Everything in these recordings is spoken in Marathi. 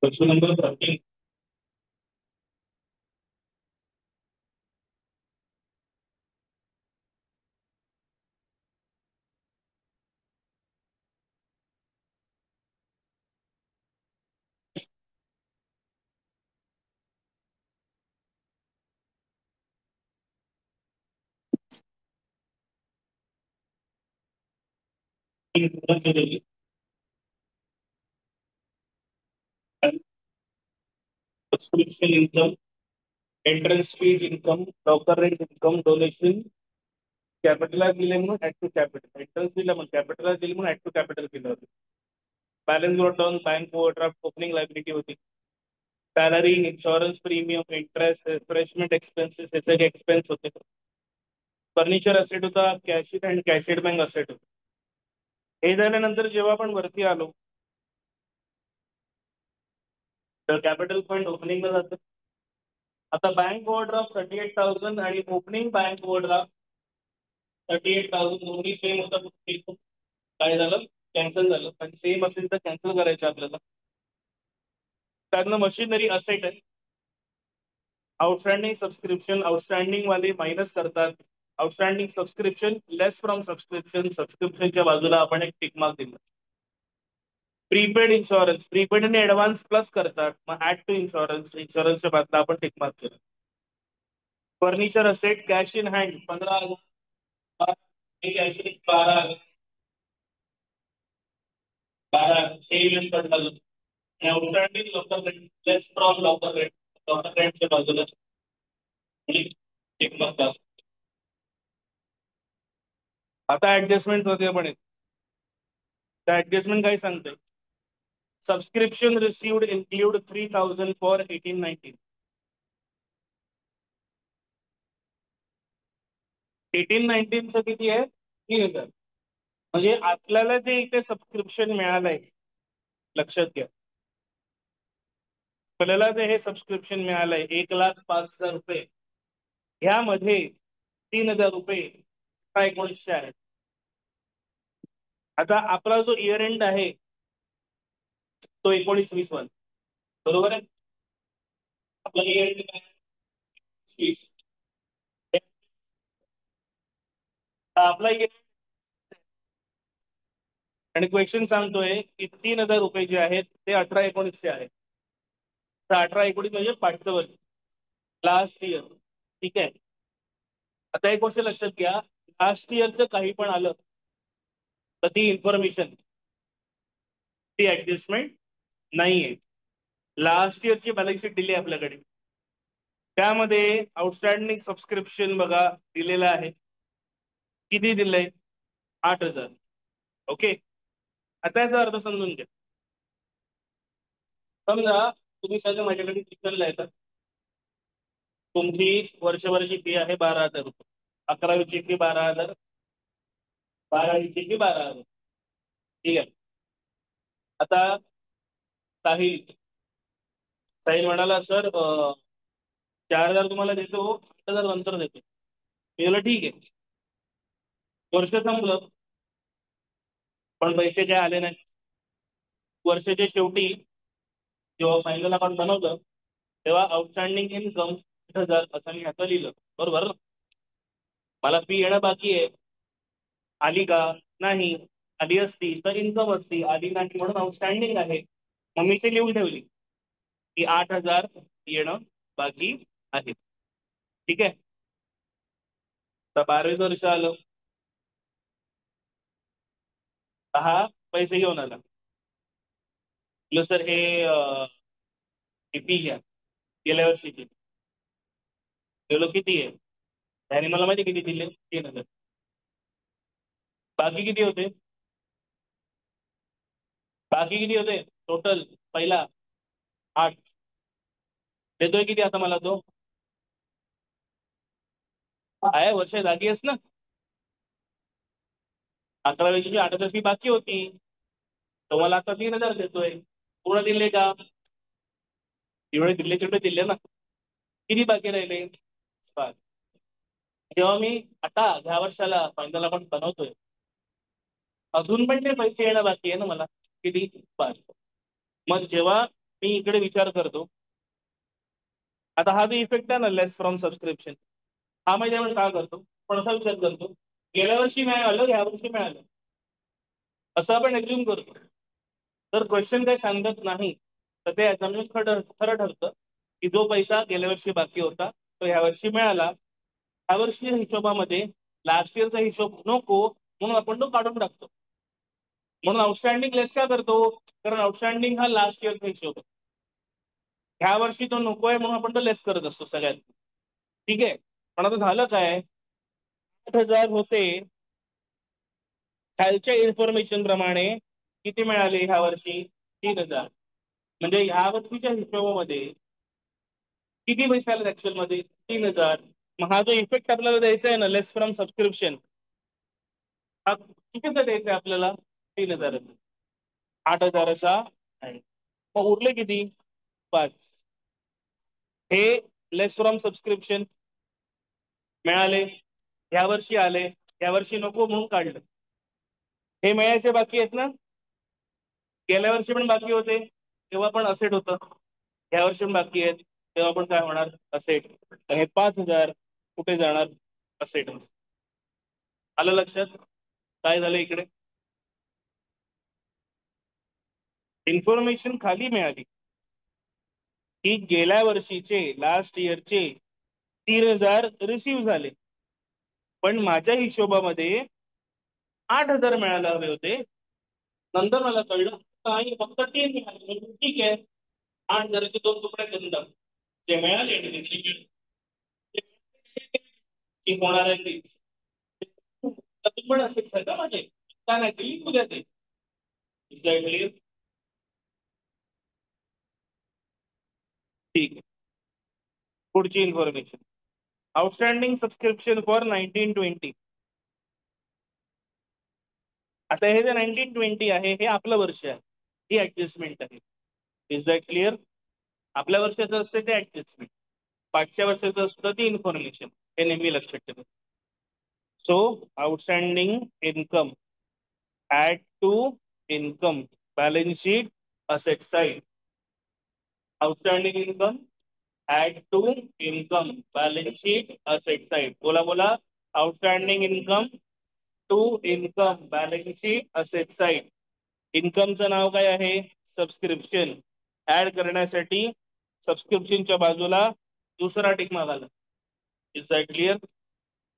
Question number 13. Subscription income, entrance fees income, locker rent income, donation, capital दिले म्हणून ऍड टू कॅपिटल, एंट्रन्स दिलं म्हणून कॅपिटल दिली म्हणून ऍड टू कॅपिटल केलं होतं. बॅलन्स वर down bank overdraft opening liability होती. Salary, insurance premium, interest, refreshment expenses हे सगळे एक्सपेन्स होते. फर्निचर असेट होता, cash at and cash at bank asset होतं. हे झाल्यानंतर जेव्हा आपण वरती आलो तर कॅपिटल फंड ओपनिंगला जातं. आता बँक ओव्हरड्राफ्ट 38,000 आणि ओपनिंग बँक ओव्हरड्राफ्ट 38,000 दोन्ही सेम होतं. काय झालं? कॅन्सल झालं. पण सेम असेल तर कॅन्सल करायचं आपल्याला. त्यातनं मशिनरी असेट आहे. आउटस्टँडिंग सबस्क्रिप्शन, आउटस्टँडिंग वाले मायनस करतात. Outstanding subscription less from subscription, सबस्क्रिप्शनच्या बाजूला आपण एक टिक मार्क दिला. प्रीपेड इन्शुरन्स, प्रीपेड आणि ऍडव्हान्स प्लस करतात, मग ऍड टू इन्शुरन्स, इन्शुरन्सच्या बाजूला आपण टिक मार्क केलं. Furniture asset cash in hand 15,000, cash in 12,000, 12 same पडलं. Outstanding locker rent less from locker rent, locker रेंटच्या बाजूला टिक मार्क असतो. आता ऍडजस्टमेंट होते पण त्या ऍडजस्टमेंट काय सांगते? Subscription received include 3,000 for 18-19. 18-19चं किती आहे? 3,000. म्हणजे आपल्याला जे इथे सबस्क्रिप्शन मिळालंय, लक्षात घ्या, आपल्याला जे हे सबस्क्रिप्शन मिळालंय 1,05,000 रुपये, ह्यामध्ये 3,000 रुपये 1900 आहेत. आता आपला जो इयर एंड आहे तो 19-20 वाला, बरोबर आहे. आपला इयर एंड 20. आपला इयर आणि क्वेश्चन सांगतोय की 3,000 रुपये जे आहेत ते 18-19 आहेत. तर 18-19 म्हणजे पाठचं वर्ष, लास्ट इयर. ठीक आहे. आता एक गोष्ट लक्षात घ्या, लास्ट इयरचं काही पण आलं तर ती इन्फॉर्मेशन, ती ऍडजस्टमेंट नाहीये. लास्ट इयरची बॅलन्स शीट दिली आपल्याकडे, त्यामध्ये आउटस्टँडिंग सबस्क्रिप्शन बघा दिलेलं आहे. किती दिलंय? 8,000. ओके. आता याचा अर्थ समजून घ्या. समजा तुम्ही सगळं माझ्याकडे विचारलं आहे, तर तुमची वर्षभराची फी आहे 12,000 रुपये. 11वीची फी 12,000, 12वीची फी 12,000. ठीक आहे. आता साहिल साहिल म्हणाला, सर 4,000 तुम्हाला देतो, 8,000 नंतर देतो. मी बोला ठीक आहे. वर्ष संपलं पण पैसे काय आले नाही. वर्षाच्या शेवटी जेव्हा फायनल अकाउंट बनवलं तेव्हा आउटस्टँडिंग इन्कम 8,000 असं मी ह्याचं लिहिलं, बरोबर ना. मला फी येणं बाकी आहे, आली का? नाही. आली असती तर इन्कम असती, आली नाही म्हणून आउटस्टँडिंग आहे. मग मी ते लिहून ठेवली की 8,000 येणं बाकी आहे. ठीक आहे. तर 12वीचं वर्ष आलं, 10 पैसे घेऊन आला. सर हे फी घ्या गेल्या वर्षीची. गेलो किती आहे? त्याने मला माहिती किती दिले? 3,000. बाकी किती होते? बाकी किती होते टोटल? पहिला 8. देतोय किती आता मला तो? आहे वर्ष झाली आहेस ना. 11वीची 8,000 फी बाकी होती. तुम्हाला आता 3,000 देतोय. पूर्ण दिले का? जेवढे दिले तेवढे दिले ना. किती बाकी राहिले? 5. जेव्हा मी आता ह्या वर्षाला फायनल अकाउंट बनवतोय, अजून पण ते पैसे यायला बाकी आहे ना मला. किती? 5. मग जेव्हा मी इकडे विचार करतो, आता हा जो इफेक्ट आहे ना लेस फ्रॉम सबस्क्रिप्शन, हा माहिती आपण काय करतो, पण असा विचार करतो गेल्या वर्षी मिळालं ह्या वर्षी मिळालं असं आपण एक्झ्युम करतो. तर क्वेश्चन काही सांगत नाही तर ते याच्यामध्ये खरं ठरतं की जो पैसा गेल्या वर्षी बाकी होता तो ह्या वर्षी मिळाला. ह्या वर्षी हिशोबामध्ये लास्ट इयरचा हिशोब नको म्हणून आपण तो काढून टाकतो. म्हणून आउटस्टँडिंग लेस का करतो? कारण आउटस्टँडिंग हा लास्ट इयरचा हिशोब आहे. ह्या वर्षी तो नको आहे म्हणून आपण तो लेस करत असतो सगळ्यात. ठीक आहे. पण आता झालं काय, 8,000 होते, खालच्या इन्फॉर्मेशन प्रमाणे किती मिळाले ह्या वर्षी? 3,000. म्हणजे ह्या वर्षीच्या हिशोबामध्ये किती पैसे आले ऍक्च्युअल मध्ये? 3,000. मग हा जो इफेक्ट आपल्याला द्यायचा आहे ना लेस फ्रॉम सबस्क्रिप्शन, हा कितीचा द्यायचा आहे आपल्याला? 3,000. 8,000चा आहे. मग उरले किती? 5. हे लेस फ्रॉम सबस्क्रिप्शन मिळाले, ह्या वर्षी आले, ह्या वर्षी नको म्हणून काढलं. हे मिळायचे बाकी आहेत ना. गेल्या वर्षी पण बाकी होते तेव्हा पण असेट होतं, ह्या वर्षी पण बाकी आहेत तेव्हा पण काय होणार? असेट. हे 5,000 कुठे जाणार? असेट. आलं लक्षात? काय झालं इकडे? इन्फॉर्मेशन खाली मिळाली की गेल्या वर्षीचे लास्ट इयरचे 3,000 रिसीव्ह झाले, पण माझ्या हिशोबामध्ये 8,000 मिळायला हवे होते. नंतर मला कळलं नाही, फक्त 3 मिळाले. ठीक आहे, 8,000चे 2 तुकडे करून टाक. जे मिळाले आणि ते मिळाले. की होणार आहे तेच. तुम्ही पण असेच आहे का माझे? काय नाही दिली उद्या ते. क्लिअर? ठीक आहे. पुढची इन्फॉर्मेशन, आउटस्टँडिंग सबस्क्रिप्शन फॉर 1920. आता हे जे 1920 आहे हे आपलं वर्ष आहे, ही ऍडजस्टमेंट आहे. Is that clear? आपल्या वर्षाचं असतं ते ऍडजस्टमेंट, पाठच्या वर्षाचं असतं ती इन्फॉर्मेशन. हे नेहमी लक्षात ठेवा. So outstanding income add to income balance sheet asset side. Outstanding income add to income balance sheet asset side. बोला बोला. Outstanding income to income balance sheet asset side. इन्कमचं नाव काय आहे? सबस्क्रिप्शन. ऍड करण्यासाठी सबस्क्रिप्शनच्या बाजूला दुसरा टिक मागाला. Is that clear?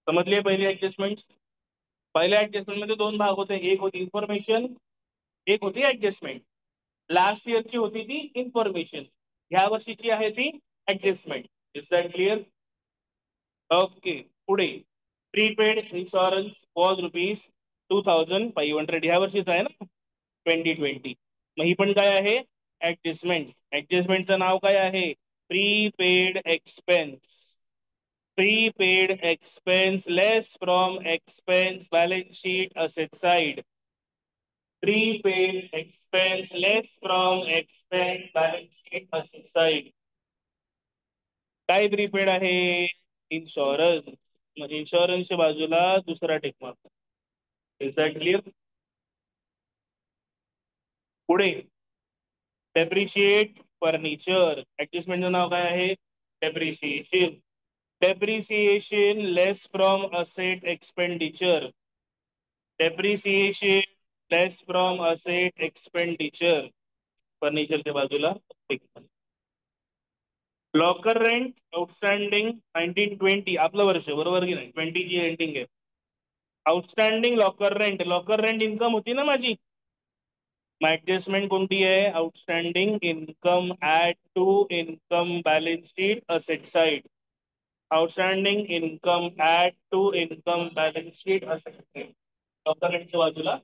समजली पहिली ऍडजस्टमेंट? पहिल्या ऍडजस्टमेंट मध्ये 2 भाग होते, एक होती इन्फॉर्मेशन, एक होती ऍडजस्टमेंट. लास्ट इयरची होती ती इन्फॉर्मेशन, ह्या वर्षीची आहे ती adjustment. Is that clear? Okay. पुढे प्रीपेड इन्शुरन्स वॉज ₹2,500. ह्या वर्षीच आहे ना 2020. मग ही पण काय आहे? ऍडजस्टमेंट. ऍडजस्टमेंटचं नाव काय आहे? Prepaid expense. Prepaid expense less from expense balance sheet asset side. Prepaid expense less from expense balance sheet asset side. काय प्रीपेड आहे? इन्शुरन्स. मग इन्शुरन्सच्या बाजूला दुसरा tick mark. Is that clear? पुढे डेप्रिशिएट फर्निचर. ऍडजस्टमेंटचं नाव काय आहे? Depreciation. Depreciation less from asset expenditure. Depreciation less from asset expenditure. फर्निचरच्या बाजूला टिक. लॉकर रेंट आउटस्टँडिंग 1920, आपलं वर्ष बरोबर की नाही? 20 ची एंडिंग आहे. Outstanding locker rent. Locker rent income होती ना माझी. मग ऍडजस्टमेंट कोणती आहे? Outstanding income add to income balance sheet asset side. Outstanding income add to income balance sheet asset side. Locker रेंटच्या बाजूला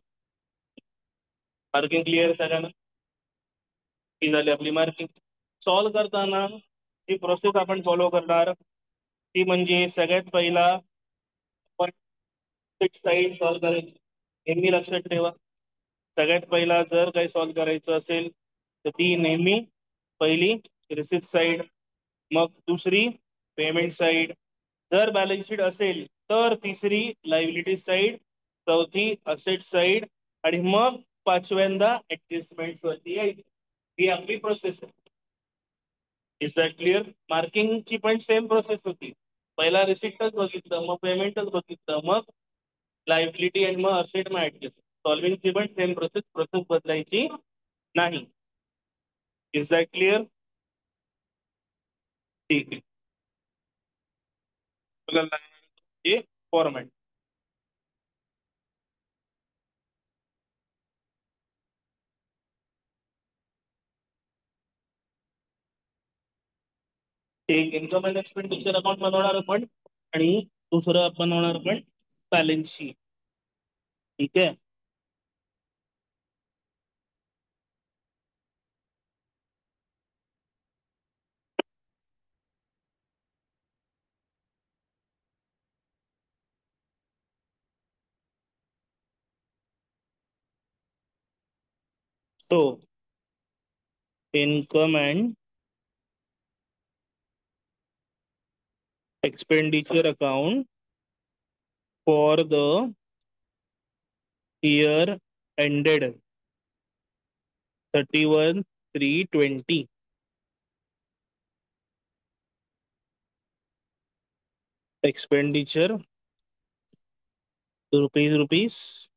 मार्किंग. क्लिअर सगळ्यांना? ही झाली आपली मार्किंग. सॉल्व करताना जी प्रोसेस आपण फॉलो करणार ती म्हणजे सगळ्यात पहिला साईड सॉल्व्ह करायची. नेहमी लक्षात ठेवा, सगळ्यात पहिला जर काही सॉल्व्ह करायचं असेल तर ती नेहमी पहिली रिसिप्ट साईड, मग दुसरी पेमेंट साईड, जर बॅलन्स शीट असेल तर तिसरी लायबिलिटी साईड, चौथी असेट साईड आणि मग पाचव्यांदा ऍडजस्टमेंट वरती यायची. ही आपली प्रोसेस आहे. Is that clear? मार्किंगची पण सेम प्रोसेस होती. पहिला रिसिप्टच बघितलं, मग पेमेंटच बघितलं, मग लायबिलिटी आणि मग असेट मग ऍडजस्ट. सॉल्विंगची पण सेम प्रोसेस, प्रोसेस बदलायची नाही. Is that clear? ठीक आहे. फॉर्मॅट एक इन्कम अँड एक्सपेंडिचर अकाउंट बनवणार आपण आणि दुसरं आपण बनवणार आपण बॅलन्स शीट. ठीक आहे. So income and expenditure account for the year ended 31/3/20. Expenditure rupees,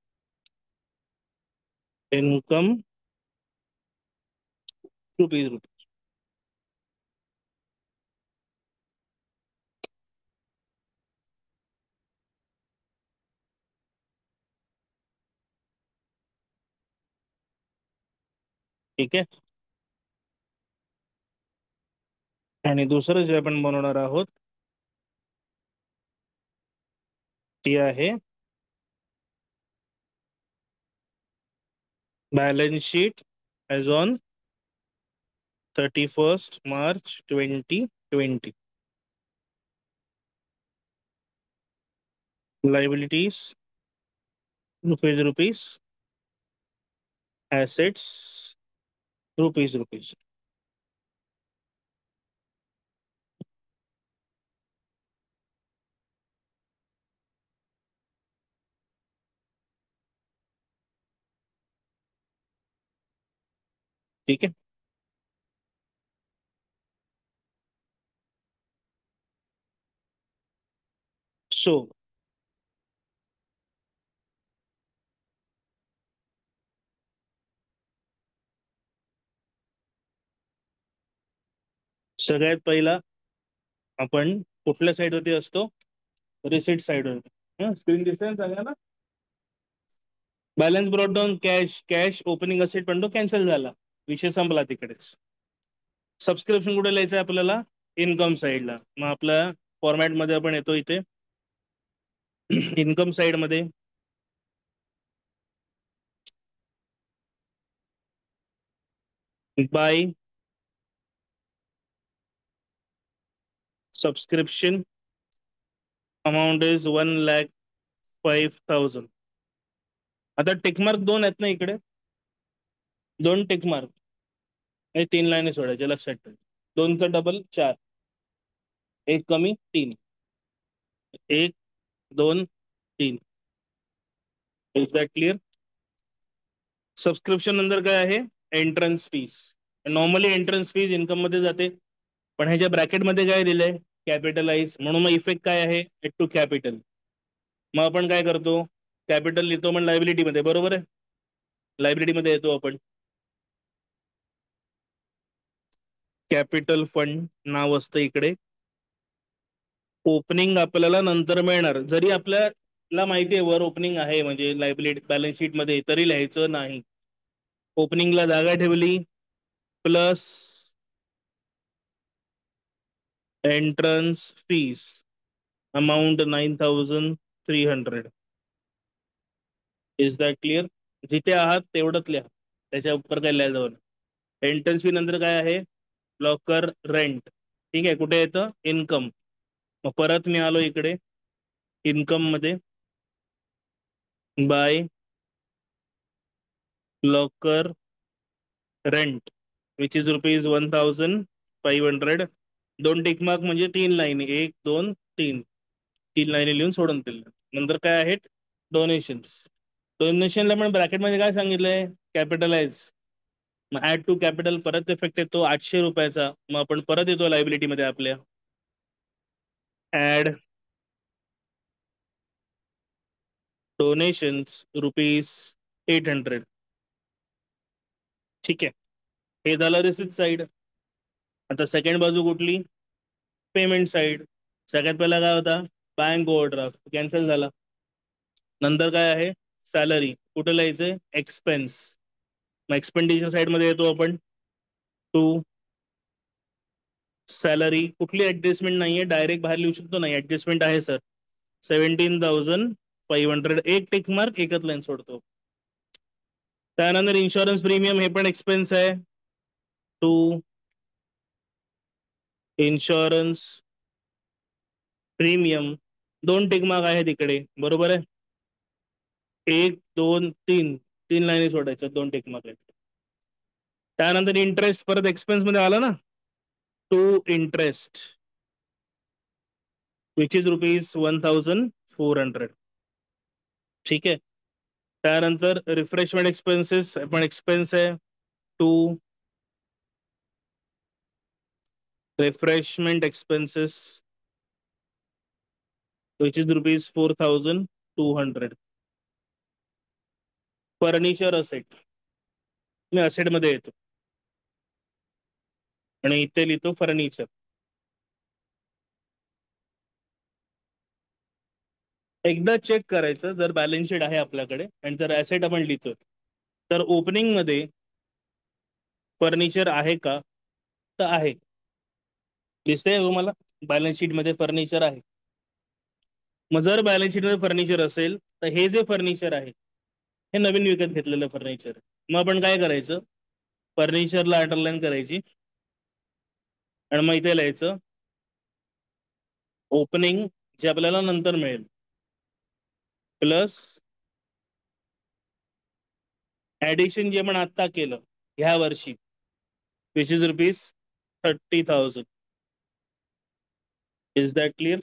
income rupees. ठीक आहे. आणि दुसरं जे आपण बनवणार आहोत ती आहे balance sheet as on 31st March 2020. Liabilities rupees, assets rupees. ठीक आहे. सो सगळ्यात पहिला आपण कुठल्या साईड वरती असतो? रिसिट साईड वरती. स्क्रीन दिसेल सगळ्यांना? Balance brought down cash opening asset पण तो कॅन्सल झाला, विषय संपला तिकडेच. सबस्क्रिप्शन कुठे लिहायचं आहे आपल्याला? इन्कम साईडला. मग आपल्या फॉर्मॅट मध्ये आपण येतो इथे इन्कम साइड मध्ये बाय सबस्क्रिप्शन अमाऊंट इज 1,05,000. आता टिकमार्क दोन आहेत ना इकडे, दोन टिकमार्क हे 3 लाईनी सोडायचे, लक्षात ठेवा. दोनचा डबल 4, एक कमी 3, 1 2 3. Is that clear? सबस्क्रिप्शन नंतर काय आहे? Entrance fees. Normally entrance fees income मध्ये जाते, पण ह्याच्या ब्रॅकेट मध्ये काय दिलंय? कॅपिटलाइज. म्हणून मग इफेक्ट काय आहे? Add to capital. मग आपण काय करतो? कॅपिटल लिहितो पण लायबिलिटी मध्ये, बरोबर आहे? लायबिलिटी मध्ये येतो आपण. कॅपिटल फंड नाव असतं इकडे. ओपनिंग आपल्याला नंतर मिळणार. जरी आपल्याला माहिती आहे वर ओपनिंग आहे म्हणजे लायबिलिटी बॅलन्स शीट मध्ये, तरी लिहायचं नाही. ओपनिंगला जागा ठेवली plus entrance fees amount 9,300. Is that clear? जिथे आहात तेवढंच लिहा, त्याच्या उपर काय लिहायचं जाऊन. एंट्रन्स फी नंतर काय आहे? Locker rent. ठीक आहे. कुठे येतं? इन्कम. मग परत मी आलो इकडे इन्कम मध्ये. By locker rent which is ₹1,500. दोन टिक मार्क म्हणजे 3 लाईनी, 1 2 3, 3 लाईनी लिहून सोडून दिलं. नंतर काय आहेत डोनेशन्स. डोनेशनला पण ब्रॅकेटमध्ये काय सांगितलंय कॅपिटलाइज. मग ऍड टू कॅपिटल परत इफेक्ट येतो ₹800. मग आपण परत येतो लायबिलिटी मध्ये आपल्या ऍड डोनेशन्स ₹800. ठीक आहे, हे झालं रिसिप्ट साईड. आता सेकंड बाजू कुठली पेमेंट साईड. सगळ्यात पहिला काय होता बँक ओव्हरड्राफ्ट कॅन्सल झाला. नंतर काय आहे सॅलरी कुठे लिहायचंय एक्सपेन्स. मग एक्सपेंडिचर साईड मध्ये येतो आपण टू सॅलरी. कुठली ऍडजस्टमेंट नाहीये डायरेक्ट बाहेर लिहू शकतो नाही ऍडजस्टमेंट आहे सर 17,500. एक टिक मार्क एकच लाईन सोडतो. त्यानंतर इन्शुरन्स प्रीमियम हे पण एक्सपेन्स आहे टू इन्शुरन्स प्रीमियम. दोन टिक मार्क आहेत इकडे बरोबर आहे. 1 2 3 3 लाईनी सोडायच्या दोन टिक मार्क आहेत. त्यानंतर इंटरेस्ट परत एक्सपेन्स मध्ये आला ना टू इंटरेस्ट विच इज ₹1,400. ठीक आहे. त्यानंतर रिफ्रेशमेंट एक्सपेन्सेस पण एक्सपेन्स आहे to refreshment expenses which is ₹4,200. Furniture asset मी असेट मध्ये येतो आणि इथे लिहितो फर्निचर. एकदा चेक करायचं जर बॅलन्स शीट आहे आपल्याकडे आणि जर ऍसेट आपण लिहितोय तर ओपनिंग मध्ये फर्निचर आहे का तर आहे. दिसतंय तुम्हाला बॅलन्स शीट मध्ये फर्निचर आहे. मग जर बॅलन्स शीट मध्ये फर्निचर असेल तर हे जे फर्निचर आहे हे नवीन विकत घेतलेलं फर्निचर. मग आपण काय करायचं फर्निचरला अंडरलाईन करायची आणि मग इथे लिहायचं ओपनिंग जे आपल्याला नंतर मिळेल प्लस ऍडिशन जे आपण आता केलं ह्या वर्षी which is ₹30,000. Is that clear.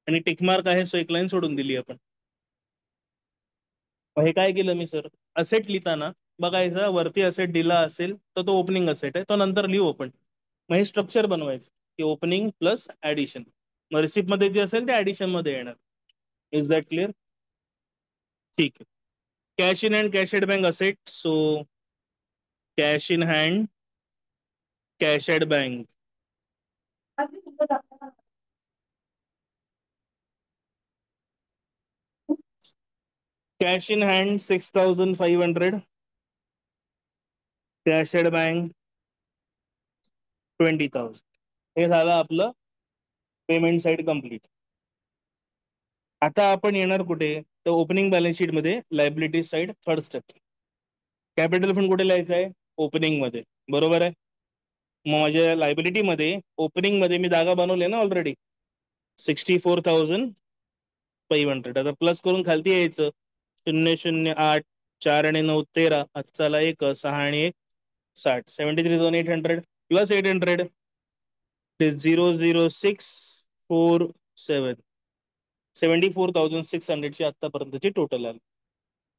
आणि टिकमार्क आहे सो एक लाईन सोडून दिली आपण. मग हे काय केलं मी सर असेट लिहिताना बघायचा वरती असेट दिला असेल तर तो ओपनिंग असेट आहे तो नंतर लिहू आपण. मग हे स्ट्रक्चर बनवायचं की ओपनिंग प्लस ऍडिशन. मग रिसिप्ट मध्ये जे असेल ते ऍडिशन मध्ये येणार. Is that clear. ठीक आहे. Cash in hand cash at bank asset so cash in hand cash at bank. Cash in hand 6,500. Cash at bank 20,000. हे झालं आपलं पेमेंट साईड कम्प्लीट. आता आपण येणार कुठे तर ओपनिंग बॅलन्स शीट मध्ये liability side third step. Capital fund कुठे लिहायचं आहे ओपनिंग मध्ये बरोबर आहे. मग माझ्या लायबिलिटी मध्ये ओपनिंग मध्ये मी जागा बनवली ना ऑलरेडी 64,500. आता प्लस करून खालती यायचं 008 4 आणि 9 13 आजचाला 1 6 आणि 1 60 73,800 प्लस 800 00647 74,600 ची आतापर्यंतची टोटल आली.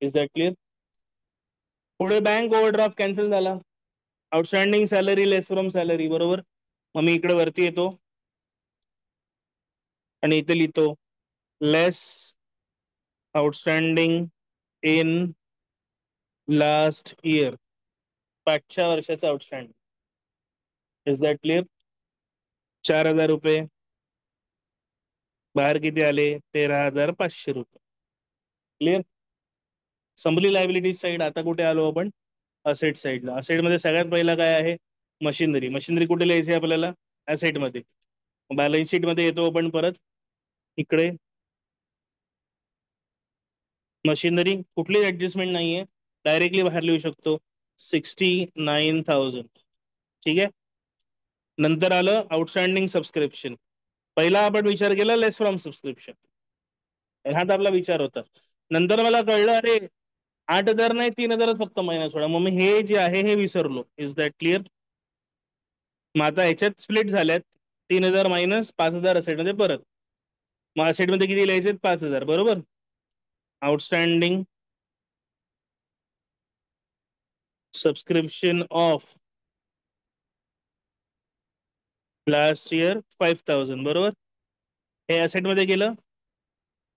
Is that clear. पुढे बँक ओव्हरड्राफ्ट कॅन्सल झाला. Outstanding salary less from salary बरोबर. मग मी इकडे वरती येतो आणि इथे लिहितो लेस आउटस्टँडिंग इन लास्ट इयर. पाचच्या वर्षाचं आउटस्टँडिंग. Is that clear. ₹4,000 बाहेर किती आले ₹13,500. क्लिअर. संपली लायबिलिटी साईड. आता कुठे आलो आपण असेट साईडला. असेट मध्ये सगळ्यात पहिला काय आहे मशिनरी. मशिनरी कुठे लिहायची आहे आपल्याला ऍसेट मध्ये. बॅलन्स शीट मध्ये येतो आपण परत इकडे मशिनरी कुठली ऍडजस्टमेंट नाहीये डायरेक्टली बाहेर लिहू शकतो 69,000. ठीक आहे. नंतर आलं आउटस्टँडिंग सबस्क्रिप्शन. पहिला आपण विचार केला लेस फ्रॉम सबस्क्रिप्शन. हा तर आपला विचार होता. नंतर मला कळलं अरे 8,000 नाही 3,000च फक्त मायनस होणार. मग मी हे जे आहे हे विसरलो. Is that clear? मग आता ह्याच्यात स्प्लिट झाल्यात 3,000 मायनस 5,000 असेटमध्ये परत. मग असेटमध्ये किती लिहायचे? 5,000 बरोबर. Outstanding subscription of last year 5,000 बरोबर. हे असेटमध्ये गेलं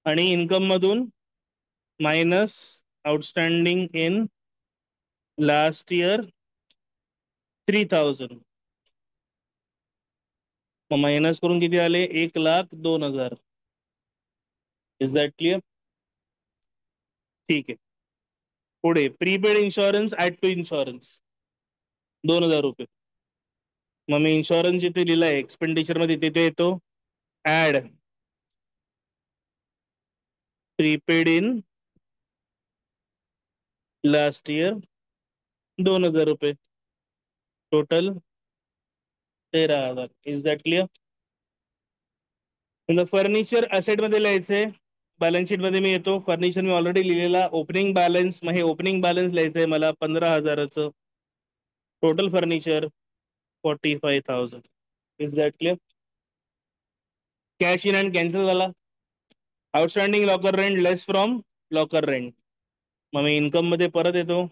आणि इन्कम मधून minus outstanding in last year 3,000. मग मायनस करून किती आले? 1,02,000. Is that clear? ठीक आहे. पुढे prepaid insurance add to insurance 2,000 रुपये. मग मी इन्शुरन्स जिथे लिहिलाय एक्सपेंडिचर मध्ये तिथे येतो add prepaid in last year 2,000 रुपये. Total 13,000. Is that clear? Furniture asset मध्ये लिहायचंय. बॅलन्स शीट मध्ये मी येतो. फर्निचर मी ऑलरेडी लिहिलेला ओपनिंग बॅलन्स. मग हे ओपनिंग बॅलन्स लिहायचंय मला 15,000चं. Total furniture 45,000. Is that clear? Cash in and cancel झाला. Outstanding locker rent less from locker rent. मग मी इन्कम मध्ये परत येतो.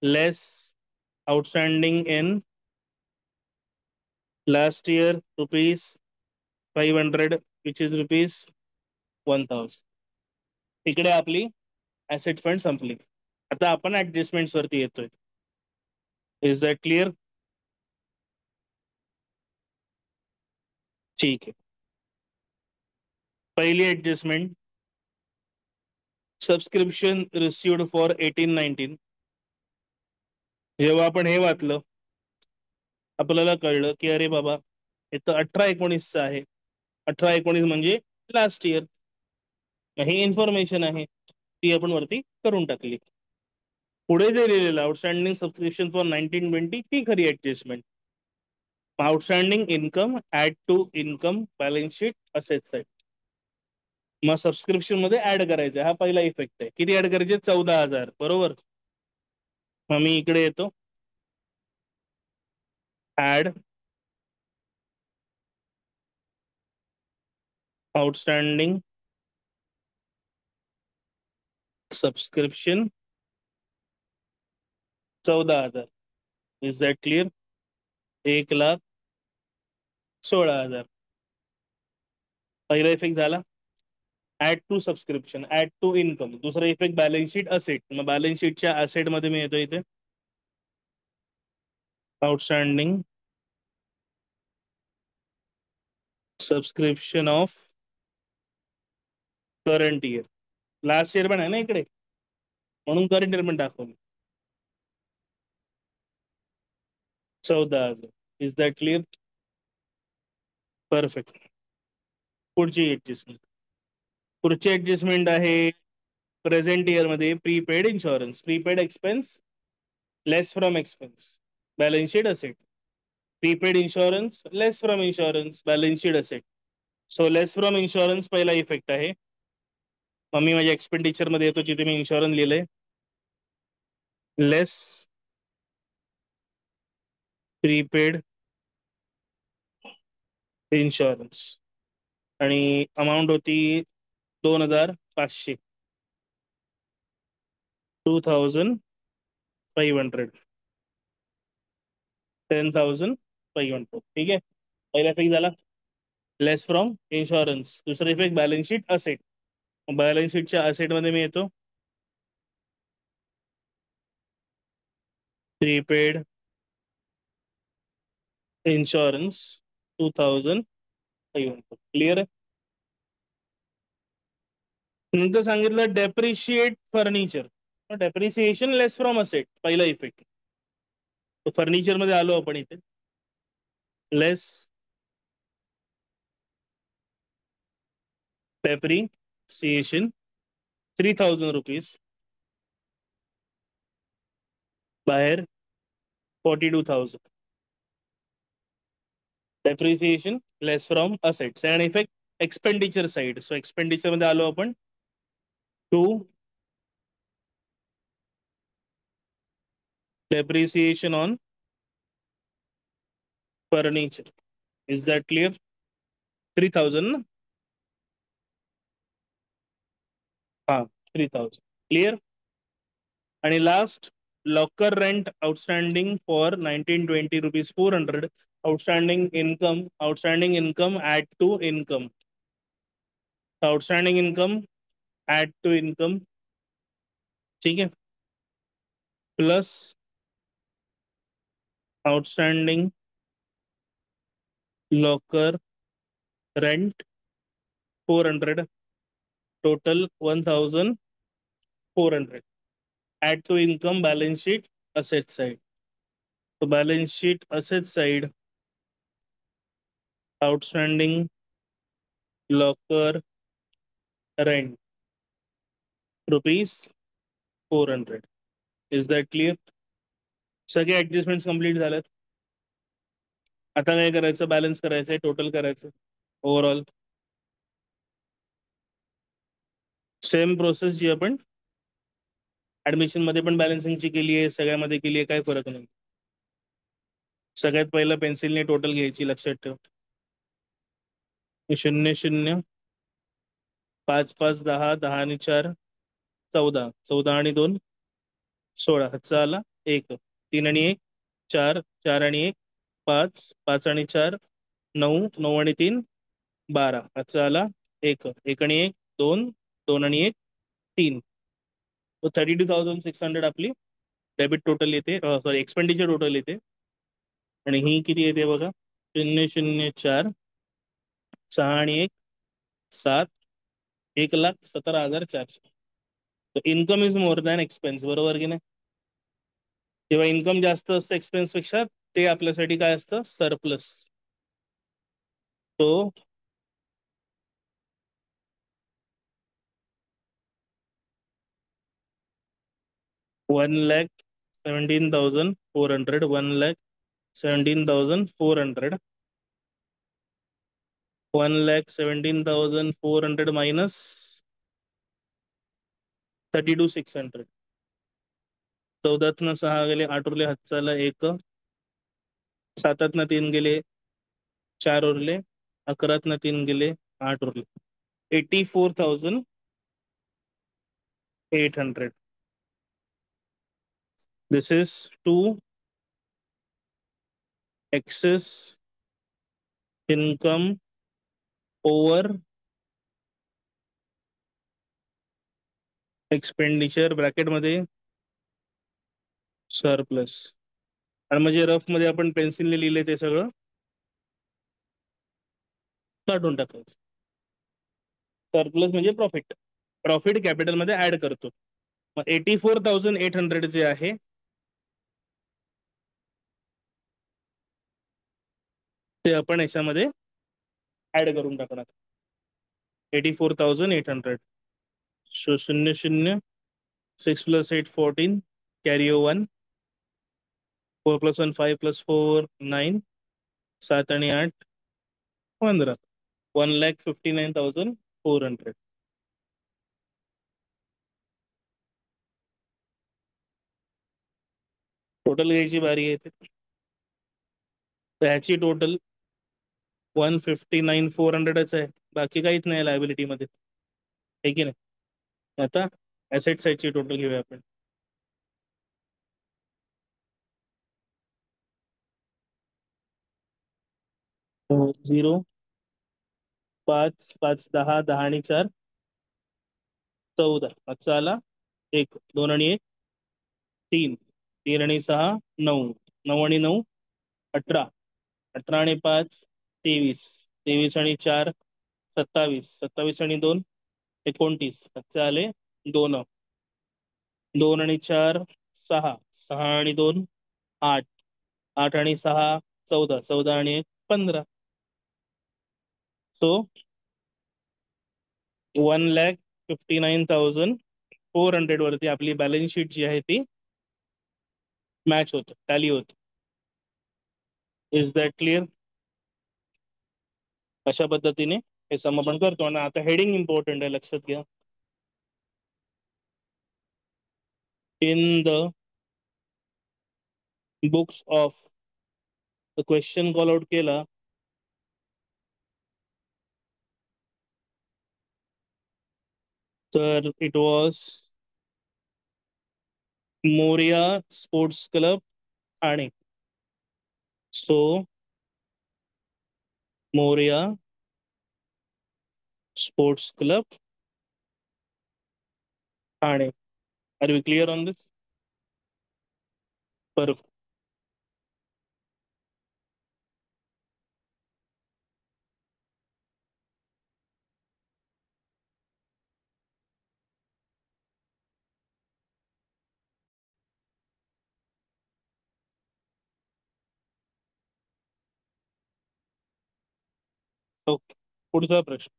Less outstanding in last year ₹500 which is ₹1,000. इकडे आपली ऍसेट फंड संपली. आता आपण ऍडजस्टमेंट वरती येतोय. Is that clear? ठीक आहे. पहिली ऍडजस्टमेंट सबस्क्रिप्शन रिसिव्ड फॉर 18-19. जेव्हा आपण हे वाचलं आपल्याला कळलं की अरे बाबा हे तर 18-19चं आहे. 18-19 म्हणजे लास्ट इयर. ही इन्फॉर्मेशन आहे ती आपण वरती करून टाकली. पुढे जे लिहिलेलं आउटस्टँडिंग सबस्क्रिप्शन फॉर 19-20 ती खरी adjustment. Outstanding income add to income balance sheet asset side. मग सबस्क्रिप्शन मध्ये ऍड करायचं. हा पहिला इफेक्ट आहे. किती ऍड करायचे? 14,000 बरोबर. मग मी इकडे येतो add outstanding subscription 14,000. Is that clear? 1,16,000. पहिला इफेक्ट झाला. Add to subscription add to income. दुसरा इफेक्ट बॅलन्स शीट असेट. मग बॅलन्स शीटच्या असेट मध्ये मी येतो इथे outstanding subscription of current year. Last year पण आहे ना इकडे म्हणून करंट इयर पण दाखवलं 14,000. Is that clear? परफेक्ट. पुढची ऍडजस्टमेंट. पुढची ऍडजस्टमेंट आहे प्रेझेंट इयर मध्ये prepaid insurance. Prepaid expense less from expense balance sheet asset. Prepaid insurance less from insurance balance sheet asset. So less from insurance पहिला इफेक्ट आहे. मग मी माझ्या एक्सपेंडिचर मध्ये येतो जिथे मी इन्शुरन्स लिहिलंय लेस प्रीपेड इन्शुरन्स आणि अमाऊंट होती 2,500. 2,500. 10,500. ठीक आहे. पहिला इफेक्ट झाला लेस फ्रॉम इन्शुरन्स. दुसरा effect balance sheet asset. Balance शीटच्या असेट मध्ये मी येतो प्रीपेड इन्शुरन्स 2,500. क्लिअर आहे. नंतर सांगितलं depreciate furniture. Depreciation less from asset पहिला इफेक्ट. फर्निचर मध्ये आलो आपण इथे लेस डेप्रिसिएशन ₹3,000 बाहेर 42,000. Depreciation less from assets and effect expenditure side. So expenditure मध्ये आलो आपण 2 depreciation on furniture. Is that clear? 3000. हा 3000 clear. आणि last locker rent outstanding for 1920 rupees 400 outstanding income add to income outstanding income add to income ठीक है plus outstanding locker rent 400 total 1400 add to income balance sheet asset side तो balance sheet asset side outstanding locker rent rupees 400. Is that clear? सगळे ऍडजस्टमेंट कम्प्लीट झाल्यात. आता काय करायचं? बॅलन्स करायचंय, टोटल करायचं ओव्हरऑल. सेम प्रोसेस जी आपण ऍडमिशन मध्ये पण बॅलन्सिंगची केली आहे, सगळ्यामध्ये केली आहे, काय फरक नाही. सगळ्यात पहिलं पेन्सिलने टोटल घ्यायची, लक्षात ठेव. 0 0 5 5 10 10 आणि 4 14 14 आणि 2 16 हातचा आला 1 3 आणि 1 4 4 आणि 1 5 5 आणि 4 9 9 आणि 3 12 हातचा आला 1 1 आणि 1 2 2 आणि 1 3. तो 32,600 आपली डेबिट टोटल येते, सॉरी एक्सपेंडिचर टोटल येते. आणि ही किती येते बघा? 0 0 4 6 आणि 1 7 1,17,400. Income is more than expense, बरोबर की नाही? जेव्हा इन्कम जास्त असतं एक्सपेन्स पेक्षा, ते आपल्यासाठी काय असतं? सरप्लस. तो 1,17,400 1,17,400 1,17,400 मायनस 32,600. 14 6 गेले 8 उरले, हातचाला 1 7 3 गेले 4 उरले, 11 3 गेले 8 उरले, 84,800. This is to excess income over expenditure bracket मध्ये सरप्लस. आणि म्हणजे रफ मध्ये आपण पेन्सिलने लिहिले ते सगळं काढून टाकायचं. सरप्लस म्हणजे प्रॉफिट. प्रॉफिट कॅपिटल मध्ये ऍड करतो. मग 84,800 जे आहे ते आपण याच्यामध्ये ऍड करून टाकणार. 84,800. 0 0 6 + 8 14 कॅरी 1 4 + 1 5 + 4 9 7 आणि 8 15. 1,59,400. टोटल घ्यायची बारी येते. तर ह्याची टोटल 159,400च आहे, बाकी काहीच नाही लायबिलिटी मध्ये, आहे की नाही? आता ऍसेट साईडची टोटल घेऊया आपण. तो 0 5 5 10 10 आणि 4 14 आजचा आला 1 2 आणि 1 3 3 आणि 6 9 9 आणि 9 18 18 आणि 5 23 23 आणि 4 27 27 आणि 2 29 आजचे आले 2 2 आणि 4 6 6 आणि 2 8 8 आणि 6 14 14 आणि 1 15. सो 1,59,400 वरती आपली बॅलन्स शीट जी आहे ती मॅच होत, टॅली होत. Is that clear? अशा पद्धतीने हे सम आपण करतो. आणि आता हेडिंग इम्पॉर्टंट आहे, लक्षात घ्या. in the books of the question call out केला तर it was Morya sports club Thane. So Morya sports club Thane. Are you clear on this? Perfect. Okay, पुढचा प्रश्न.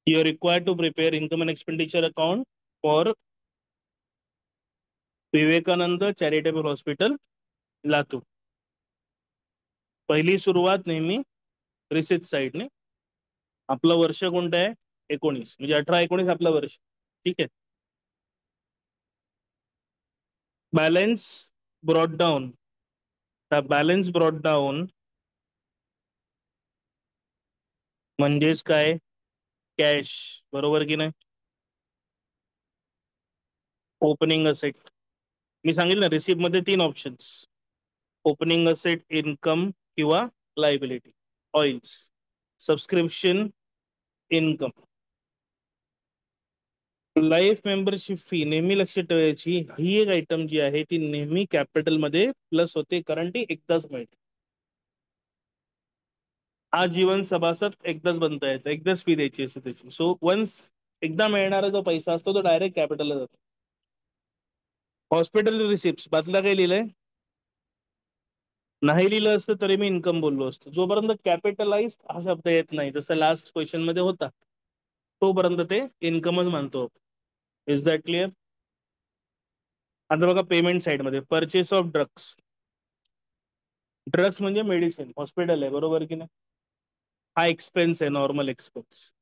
You are required to prepare income and expenditure account for Vivekananda charitable hospital Latur. पहिली सुरुवात नेहमी रिसिप्ट साईडने. आपलं वर्ष कोणतं आहे? 19, म्हणजे 18-19 आपलं वर्ष. ठीक आहे. Balance broad down. Balance broad down म्हणजेच काय? कॅश. बरोबर की नाही? Opening asset. मी सांगितलं ना, रिसिप्ट मध्ये 3 ऑप्शन्स: ओपनिंग असेट, इन्कम किंवा liability. Oils, subscription, income. Life membership fee नेहमी लक्षात ठेवायची, ही एक आयटम जी आहे ती नेहमी कॅपिटल मध्ये प्लस होते, कारण ती एकदाच मिळते. आजीवन सभासद एकदाच बनता येतं, एकदाच फी द्यायची असते त्याची. सो वन्स एकदा मिळणारा जो पैसा असतो तो डायरेक्ट कॅपिटलला जातो. हॉस्पिटल रिसिप्ट बाजूला काय लिहिलंय? नाही लिहिलं असतं तरी मी इन्कम बोललो असतो. जोपर्यंत कॅपिटलाइज हा शब्द येत नाही, जसं लास्ट क्वेश्चन मध्ये होता, तोपर्यंत ते इन्कमच मानतो. Is that clear? आता बघा पेमेंट साइड मध्ये, परचेस ऑफ ड्रग्स. ड्रग्स म्हणजे मेडिसिन, हॉस्पिटल आहे, बरोबर की नाही? हा एक्सपेन्स आहे, नॉर्मल एक्सपेन्स.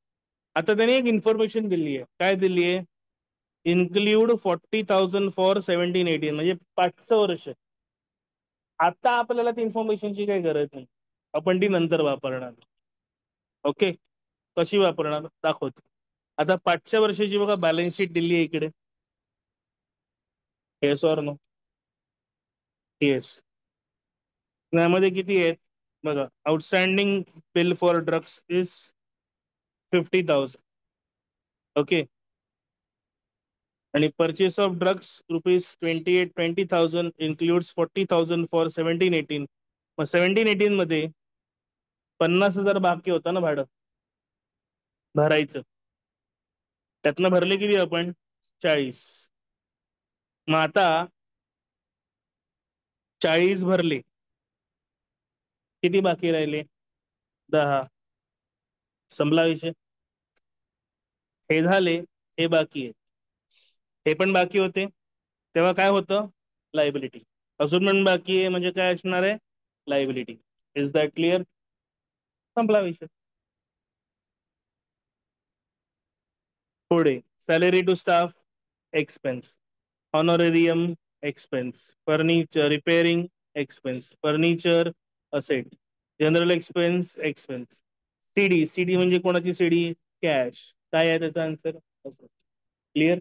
आता त्याने एक इन्फॉर्मेशन दिली आहे. काय दिली आहे? इन्क्ल्यूड 40,000 फॉर 17-18, म्हणजे 5चं वर्ष. आता आपल्याला ती इन्फॉर्मेशनची काही गरज नाही, आपण ती नंतर वापरणार. ओके, कशी वापरणार दाखवतो. आता 5च्या वर्षाची बघा बॅलन्स शीट दिली आहे इकडे. Yes or no? येस. त्यामध्ये किती आहेत बघा. Outstanding bill for drugs is 50,000. Okay. आणि purchase of drugs ₹20,000 includes 40,000 for 17-18. मग 17-18 मध्ये 50,000 बाकी होता ना भाडं भरायचं. त्यातनं भरले किती आपण? 40. मग आता 40 भरले, किती बाकी राहिले? 10. संपला विषय. हे झाले, हे बाकी आहे, हे पण बाकी होते. तेव्हा काय होतं? लायबिलिटी. अजून पण बाकी आहे, म्हणजे काय असणार आहे? लायबिलिटी. Is that clear? संपला विषय. पुढे salary to staff expense, honorarium expense, furniture repairing expense, furniture asset, general expense expense. CD. CD म्हणजे कोणाची सीडी? कॅश. काय आहे त्याचा आन्सर? क्लिअर?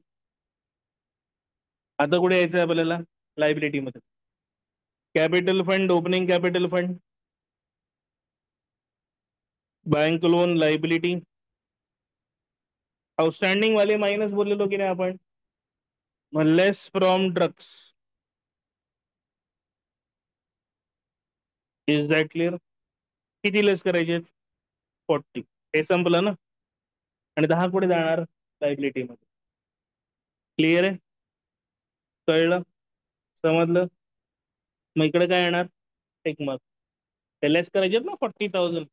आता कुठे यायचं आहे आपल्याला? लायबिलिटी मध्ये. Capital fund, opening capital fund, bank loan, liability. Outstanding वाले मायनस बोललेलो की नाही आपण? मग less from drugs. Is that clear? किती लेस करायचे? 40. हे संपलं ना, आणि 10 कुठे जाणार? लायबिलिटी मध्ये. क्लिअर आहे? कळलं? समजलं? मग इकडे काय येणार? एक मार्क. ते लेस करायचे ना 40,000.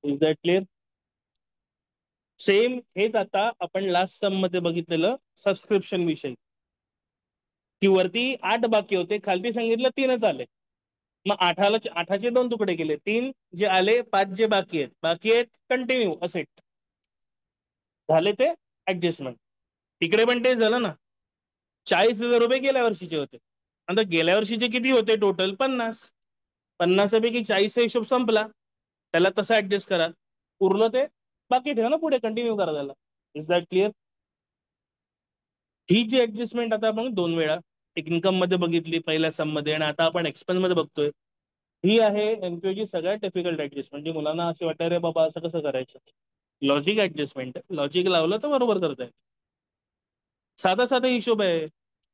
Is that clear? सेम हेच आता आपण लास्ट सम मध्ये बघितलेलं सबस्क्रिप्शन विषयी, की वरती 8 बाकी होते, खालती सांगितलं 3च आले. मग 8चे 2 तुकडे केले, 3 जे आले, 5 जे बाकी आहेत कंटिन्यू असेट. झाले ते ऍडजस्टमेंट. तिकडे पण तेच झालं ना. 40,000 रुपये गेल्या वर्षीचे होते. आता गेल्या वर्षीचे किती होते टोटल? 50. 50पैकी 40चा हिशोब संपला. त्याला तसं ऍडजस्ट करा. उरलं ते बाकी ठेवा ना, पुढे कंटिन्यू करा त्याला. Is that clear? ही जी ऍडजस्टमेंट आता आपण 2 वेळा एक इन्कम मध्ये बघितली पहिल्या सम मध्ये, आणि आता आपण एक्सपेन्स मध्ये बघतोय, ही आहे एनपीओची सगळ्यात डिफिकल्ट ऍडजस्टमेंट. म्हणजे मुलांना असे वाटतं रे बाबा असं कसं करायचं. लॉजिक ऍडजस्टमेंट आहे. लॉजिक लावलं तर बरोबर करताय. साधा साधा हिशोब आहे.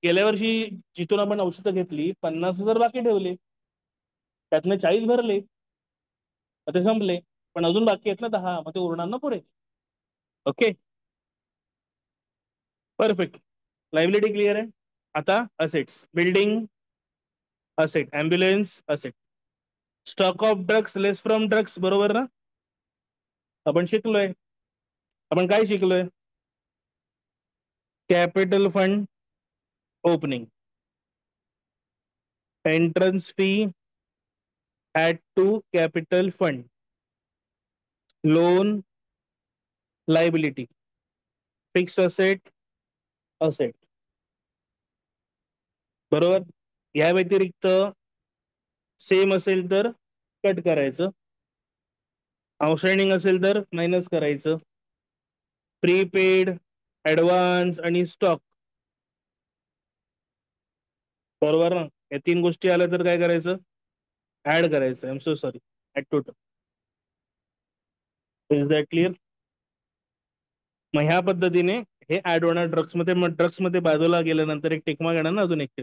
गेल्या वर्षी जिथून आपण औषधं घेतली 50,000 बाकी ठेवले, त्यातनं 40 भरले, मग ते संपले. पण अजून बाकी आहेत ना 10, मग ते उरणार ना पुढे. Okay, perfect. लायबिलिटी क्लिअर आहे. आता assets, building asset, ambulance asset, stock of drugs less from drugs, बरोबर ना? आपण शिकलोय. आपण काय शिकलोय? Capital fund opening, entrance fee add to capital fund, loan liability, fixed asset asset, बरोबर. या व्यतिरिक्त सेम असेल तर कट करायचं, आउटस्टँडिंग असेल तर मायनस करायचं, प्रीपेड, ऍडव्हान्स आणि स्टॉक, बरोबर ना? या 3 गोष्टी आल्या तर काय करायचं? ऍड करायचं. I am so sorry, add total. Is that clear? मग ह्या पद्धतीने हे ऍड होणार ड्रग्स मध्ये. मग ड्रग्स मध्ये बाजूला गेल्यानंतर एक टिकमार्क येणार ना अजून एक.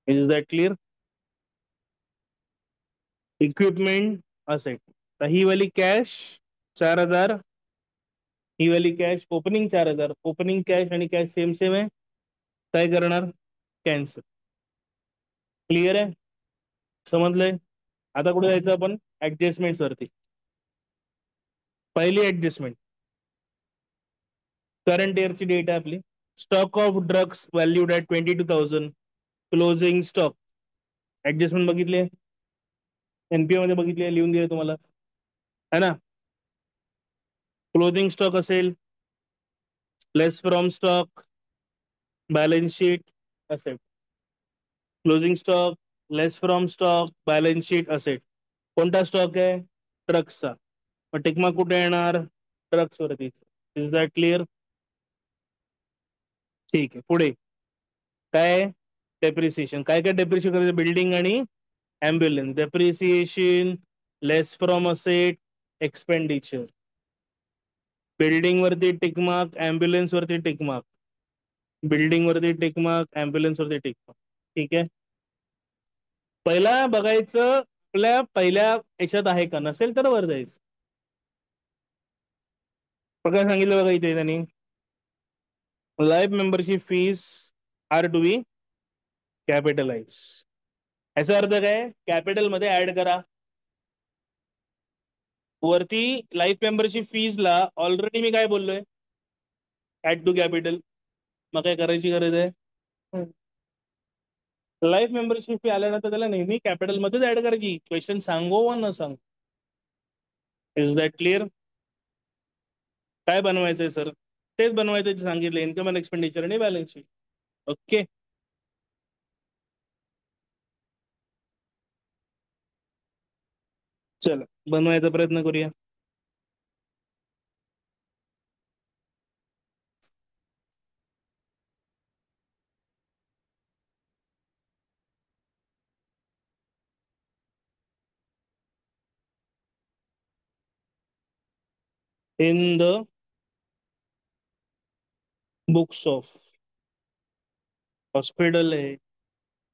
Is that clear? Equipment asset. तर ही वाली कॅश 4,000, ही वाली कॅश ओपनिंग 4,000. ओपनिंग कॅश आणि कॅश सेम सेम आहे, काय करणार? कॅन्सल. क्लिअर आहे? समजलंय? आता कुठे जायचं आपण? ऍडजस्टमेंट वरती. पहिली ऍडजस्टमेंट करंट इयरची डेट आहे आपली. Stock of drugs valued at 22,000, closing stock. Adjustment बघितली आहे, एनपीओ मध्ये बघितली आहे, लिहून दिले तुम्हाला, है ना? क्लोजिंग स्टॉक असेल less from stock, balance sheet asset. Closing stock less from stock, balance sheet asset. कोणता स्टॉक आहे? ड्रग्सचा. मग टिकमा कुठे येणार? ड्रग्स वरती. Is that clear? ठीक आहे, पुढे काय? डेप्रिसिएशन. काय काय डेप्रिशिएशन करायचं? बिल्डिंग आणि ambulance. Depreciation less from asset, expenditure. Building वरती टिकमार्क, ॲम्ब्युलन्स वरती टिकमार्क, बिल्डिंग वरती टिकमार्क, ॲम्ब्युलन्स वरती टिकमार्क. ठीक आहे. पहिला बघायचं आपल्या पहिल्या याच्यात आहे का, नसेल तर वर जायचं. काय सांगितलं बघा इथे त्यांनी, life membership fees are to be capitalise. याचा अर्थ काय? कॅपिटल मध्ये ऍड करा. वरती लाईफ मेंबरशिप फीज ला ऑलरेडी मी काय बोललोय? Add to capital. मग काय करायची गरज आहे? लाईफ मेंबरशिप फी आल्यानंतर त्याला नेहमी कॅपिटल मध्येच ऍड करायची, क्वेश्चन सांगो वा न सांगो. Is that clear? काय बनवायचंय सर? तेच बनवायचं सांगितलं, इन्कम अँड एक्सपेंडिचर आणि बॅलन्स शीट. ओके, चला बनवायचा प्रयत्न करूया. In the books of, hospital आहे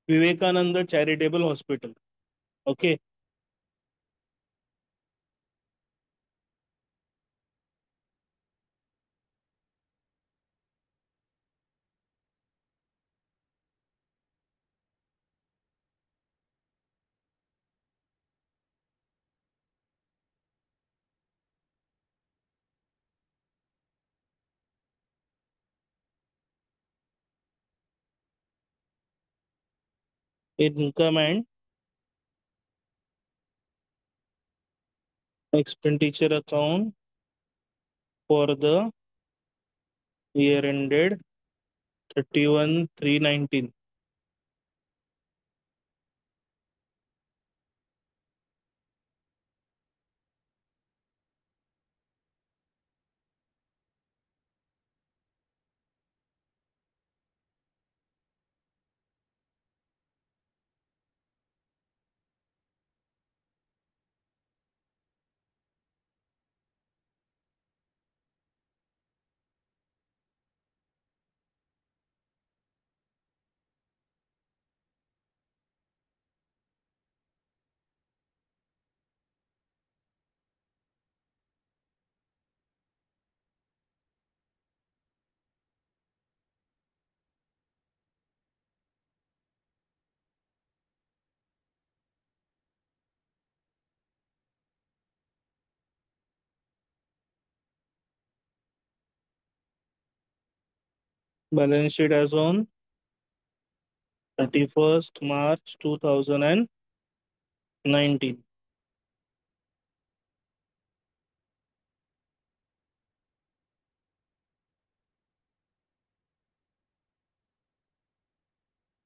Vivekananda charitable hospital. Okay, income and expenditure account for the year ended 31/3/19. Balance sheet as on 31st March 2019.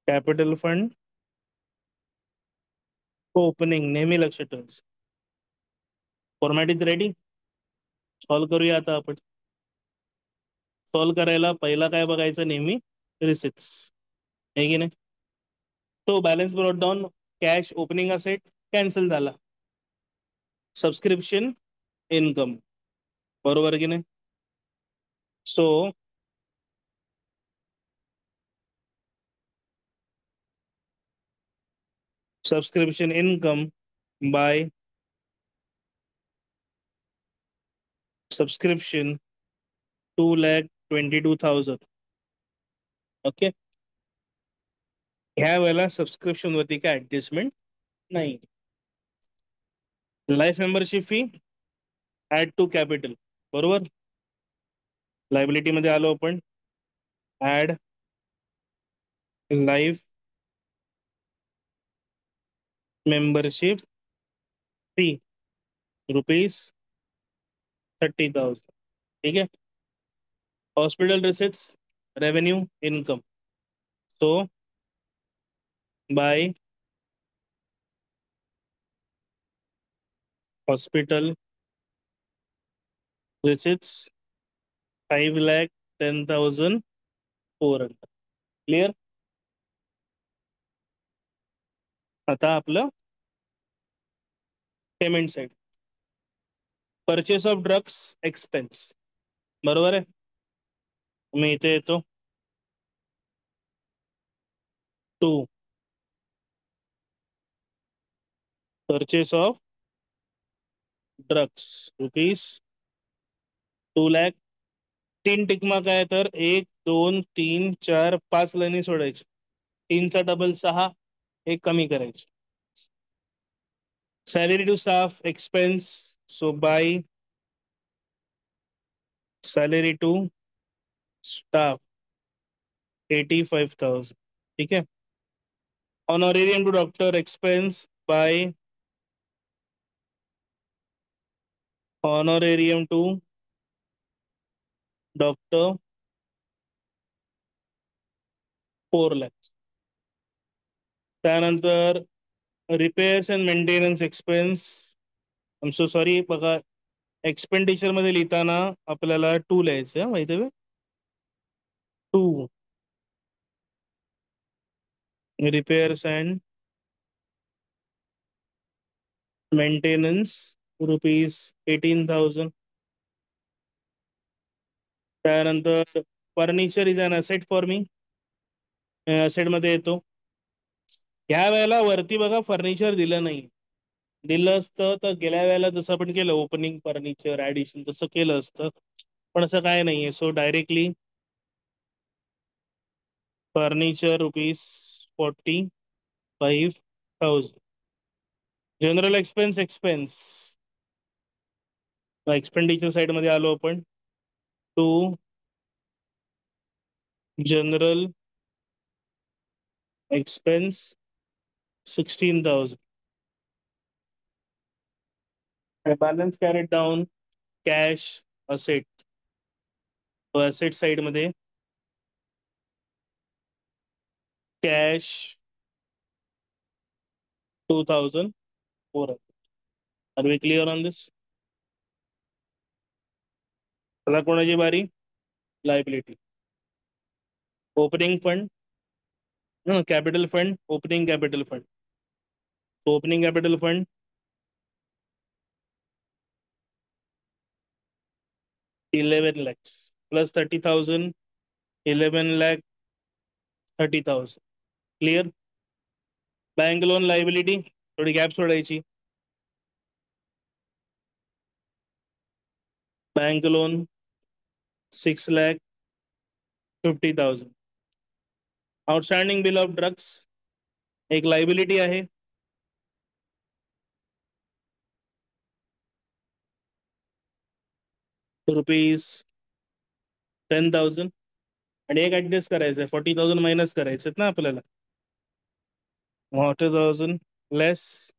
Capital fund opening नेहमी लक्ष ठेवायचं. Format is ready. सॉल्व्ह करूया आता आपण. सॉल्व्ह करायला पहिला काय बघायचं, नेहमी रिसिप्ट्स, आहे की नाही. तो balance brought down, cash opening asset cancel झाला, सबस्क्रिप्शन इन्कम, बरोबर की नाही. So subscription income by subscription 2,22,000. Okay. ह्या वेळेला सबस्क्रिप्शन वरती काय ऍडजस्टमेंट नाही. Life membership fee add to capital, बरोबर. लायबिलिटी मध्ये आलो आपण. Add life membership fee ₹30,000. ठीक है. Hospital receipts revenue income. So by hospital receipts 5,10,400. Clear. आता आपलं payment side. Purchase of drugs expense, बरोबर आहे. मी इथे येतो. To purchase of drugs ₹2,00,000. 3 टिकमा काय तर 1, 2, 3, 4, 5 लाईनी सोडायची. 3चा डबल 6, हे कमी करायचे. Salary to staff expense. So by salary to staff 85,000. ठीक है. Honorarium to doctor expense by honorarium to doctor 4 lakhs. त्यानंतर repairs and maintenance expense. I am so sorry, बघा एक्सपेंडिचर मध्ये लिहिताना आपल्याला 2 लिहायचं, माहिती आहे. 2 रिपेअर्स अँड मेंटेनन्स ₹18,000. त्यानंतर furniture is an asset for me, asset मध्ये येतो. ह्या वेळेला वरती बघा फर्निचर दिलं नाही. दिलं असतं तर गेल्या वेळेला जसं आपण केलं ओपनिंग फर्निचर ऍडिशन तसं केलं असतं, पण असं काय नाहीये. So directly furniture ₹45,000. General expense expenditure side मध्ये आलो आपण. To general expense 16,000. Balance carried down cash asset तो ऍसेट साइड मध्ये cash 2400. Are we clear on this? आता कोणाची बारी? Liability. Opening fund, capital fund, opening capital fund. Opening capital fund 11 lakhs plus 30,000, 11,30,000. Clear? Bank loan liability थोडी गॅप सोडायची. Bank loan 6,50,000. Outstanding bill of drugs एक लायबिलिटी आहे. ₹10,000 आणि एक ऍडजस्ट करायचं 40,000 मायनस करायचे ना आपल्याला. 40,000 less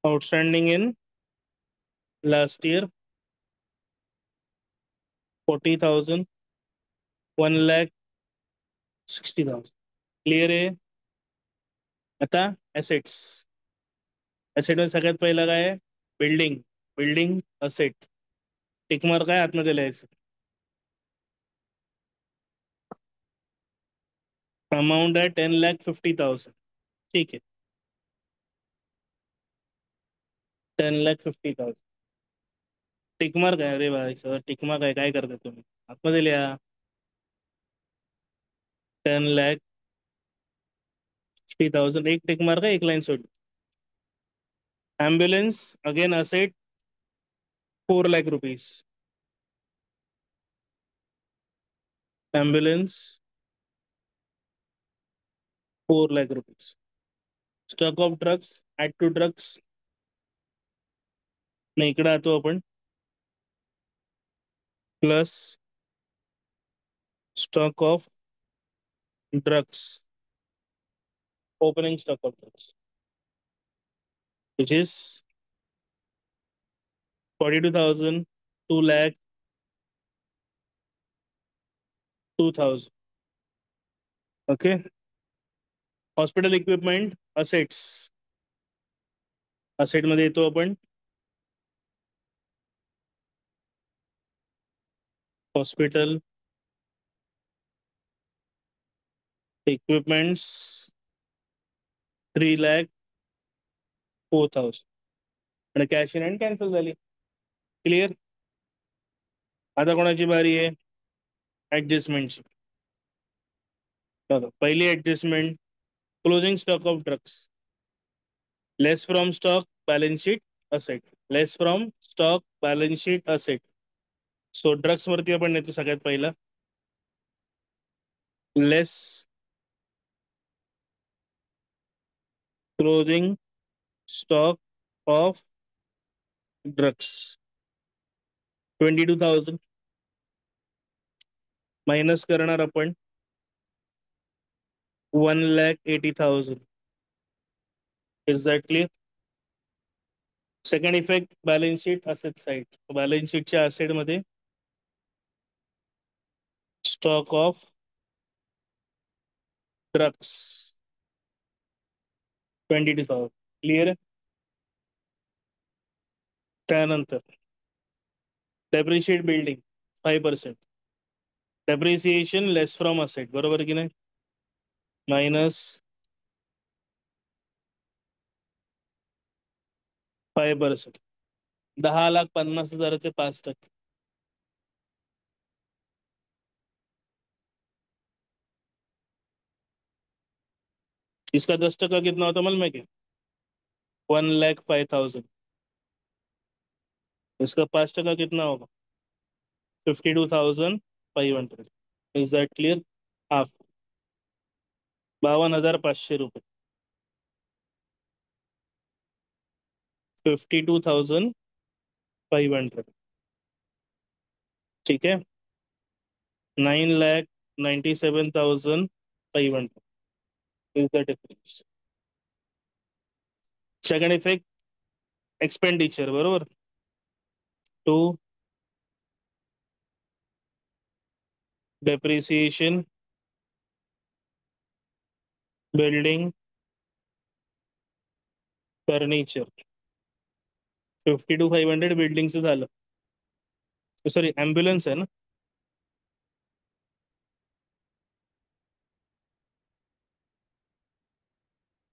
outstanding in last year 40,000, 1,60,000. Clear आहे? आता ऍसेट्स. ऍसेट मध्ये सगळ्यात पहिला काय आहे? बिल्डिंग. Building asset. टिकमार्क काय आतमध्ये लिहायचं. अमाऊंट आहे 10,50,000. ठीक आहे, 10,50,000. टिकमार्क आहे. अरे भाई सर टिकमार्क आहे, काय करता तुम्ही? आतमध्ये लिहा 10,50,000. एक टिकमार्क आहे, एक लाईन सोड. Ambulance again asset 4,00,000 rupees. Ambulance 4,00,000 rupees. Stock of drugs add to drugs. नाही इकडे आतो आपण plus stock of drugs, opening stock of drugs which is 42,000, 2,00,000, 2,000. Okay. Hospital equipment assets. Asset मध्ये येतो आपण हॉस्पिटल इक्विपमेंट्स 3,04,000 आणि कॅश इन हँड कॅन्सल झाली. क्लिअर? आता कोणाची बारी आहे? ऍडजस्टमेंटची. पहिली adjustment closing stock of drugs less from stock balance sheet asset. Less from stock balance sheet asset. So drugs वरती आपण येतो सगळ्यात पहिला. Less closing stock of drugs 22,000 minus करणार आपण 1,80,000. Is that clear? Second effect balance sheet asset side. Balance शीटच्या असेट मध्ये स्टॉक ऑफ ड्रग्स 22,000. क्लिअर? त्यानंतर depreciate building 5%. Depreciation less from asset, बरोबर की नाही? मायनस 5%. 10,50,000चे 5%. इसका 10% कितना होता मालूम है क्या? 1,05,000. इसका 5% कितना होगा? 52,500. Is that clear? हाफ 52,500 रुपये. 52,500. ठीक है. 9,97,500 is the difference. Second effect expenditure, बरोबर. To depreciation building furniture. 50 to 500 बिल्डिंगचं झालं. सॉरी ॲम्ब्युलन्स आहे ना.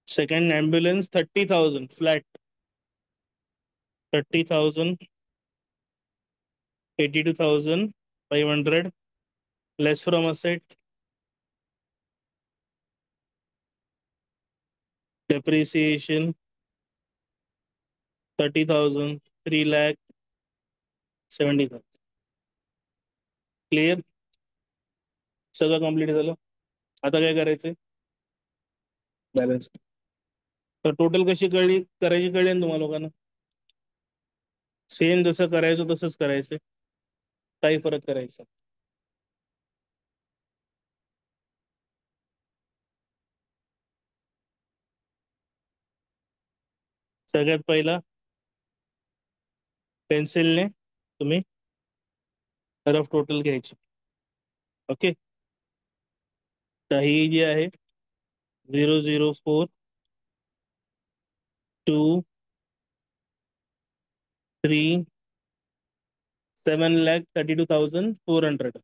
Second ambulance 30,000 flat. 30,000. 82,500 less from asset. Depreciation 30,000. 3,70,000. Clear. सगळं कम्प्लीट झालं. आता काय करायचंय. बॅलन्स. तर टोटल कशी कळली करायची कळली ना तुम्हाला लोकांना. सेम जसं करायचं तसंच करायचं. काही फरक करायचा. सगळ्यात पहिला पेन्सिलने तुम्ही रफ टोटल घ्यायची. ओके. तर ही जी आहे 004,2,3,7,32,400.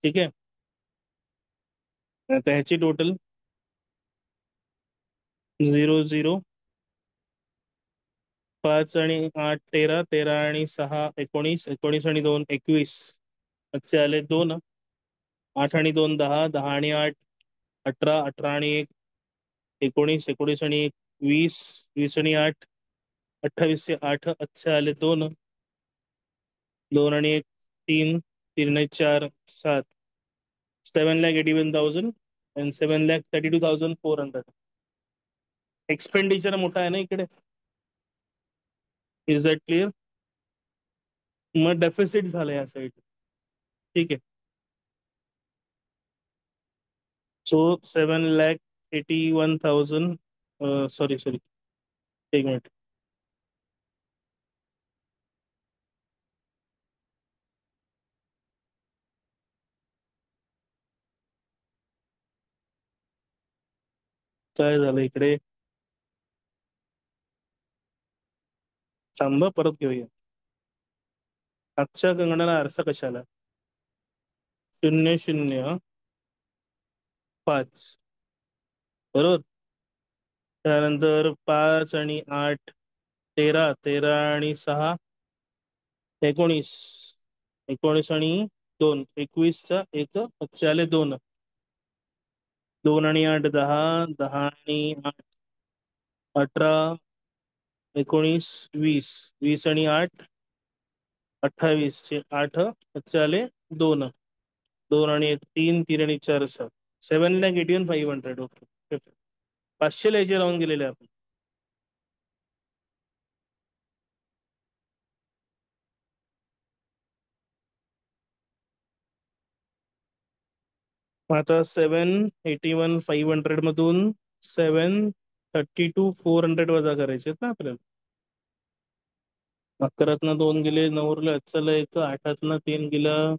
ठीक आहे. आता ह्याची टोटल 0,0,5 आणि 8 13, 13 आणि 6 19, 19 आणि 2 21. अच्छे आले 2. 8 आणि 2 10, 10 आणि 8 18, 18 आणि 1 19, 19 आणि 1 20, 20 आणि 8 28. अच्छे आले 2. 2 आणि 1 3, 3 आणि 4 7. 7,81,000 and 7,32,400. एक्सपेंडिचर मोठा आहे ना इकडे. Is that clear. मग डेफिसिट झालं या साईड. ठीक आहे. सो 7,81,000. सॉरी सॉरी, एक मिनिट. काय झालं इकडे. थांबा परत घेऊया. अक्षा कंगणाला आरसा कशाला. 0,0,5. बरोबर. त्यानंतर 5 आणि 8 13, 13 आणि 6 19, 19 आणि 2 21चा 1 अच्छे आले 2. 2 आणि 8 10, 10 आणि 8 18, 19 20, 20 आणि 8 28 चे 8 अच्छे आले 2. 2 आणि 1 3, 3 आणि 4 7. 7,81,500. ओके. 500 याचे राहून गेलेले आपण. आता 7,81,500 मधून 7,32,400 वजा करायचे ना आपल्याला. 11तनं 2 गेले, 9 उरले, चला 1, 8तनं 3 गेलं,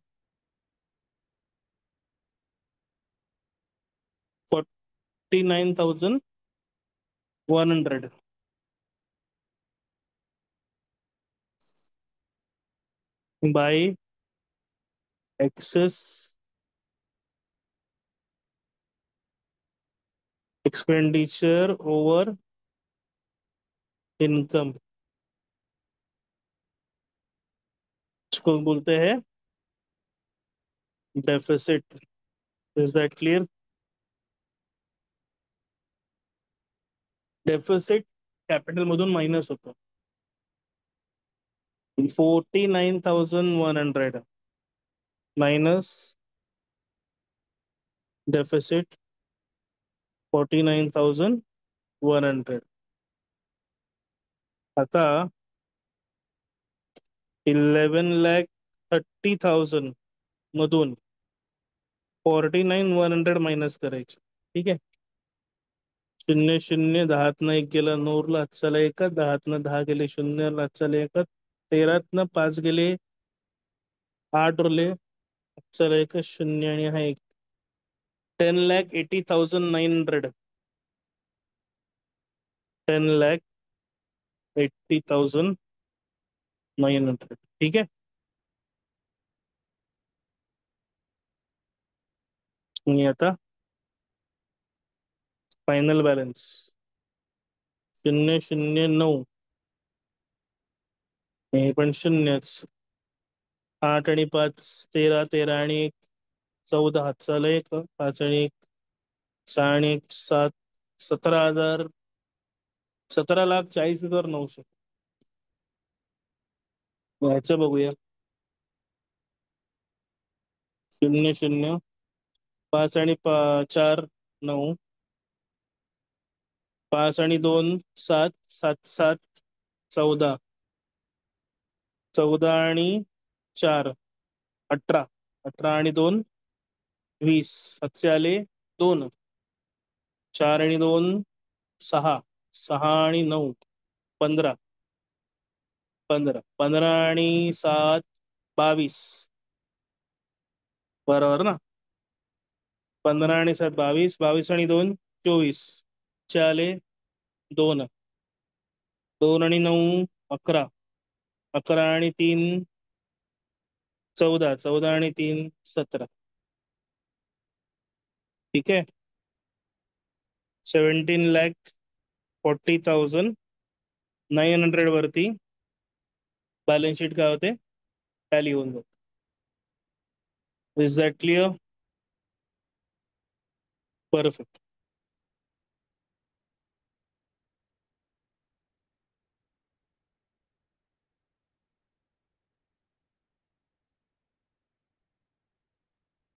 49,100 bye access expenditure over income. इसको बोलते हैं deficit. Is that clear. Deficit capital मधून मायनस होतो. 49,100 मायनस डेफिसिट 49,100. आता 11,30,000 मधून 49,100 मायनस करायचे. ठीक आहे. 0 0 10तनं 1 गेलं, 9 उरलं, चला 1, 10तनं 10 गेले 0, चला 1. 13तनं 5 गेले, 8 उरले. चला एक शून्य आणि हा एक. 10,80,900. 10,80,900. ठीक आहे. आणि आता फायनल बॅलन्स 0,0,9. हे पण शून्यच. 8 आणि 5 13, 13 आणि 1 14. चला एक 5 आणि 1 6 आणि 1 7. 17,000. 17,40,900. ह्याचं बघूया. 0,0. 5 आणि 4 9. 5 आणि 2 7. 7 7 14. 14 आणि 4 18. 18 आणि 2 20. 7 आले 2. 4 आणि 2 6. 6 आणि 9 15. 15. 15 आणि 7 22. बरोबर ना. 15 आणि 7 22. 22 आणि 2 24. आले 2. 2 आणि 9 11. 11 आणि 3 14. 14 आणि 3 17. ठीक आहे. 17,40,900 वरती बॅलन्स शीट काय होते, टॅली होऊन जाते. Is that clear? परफेक्ट.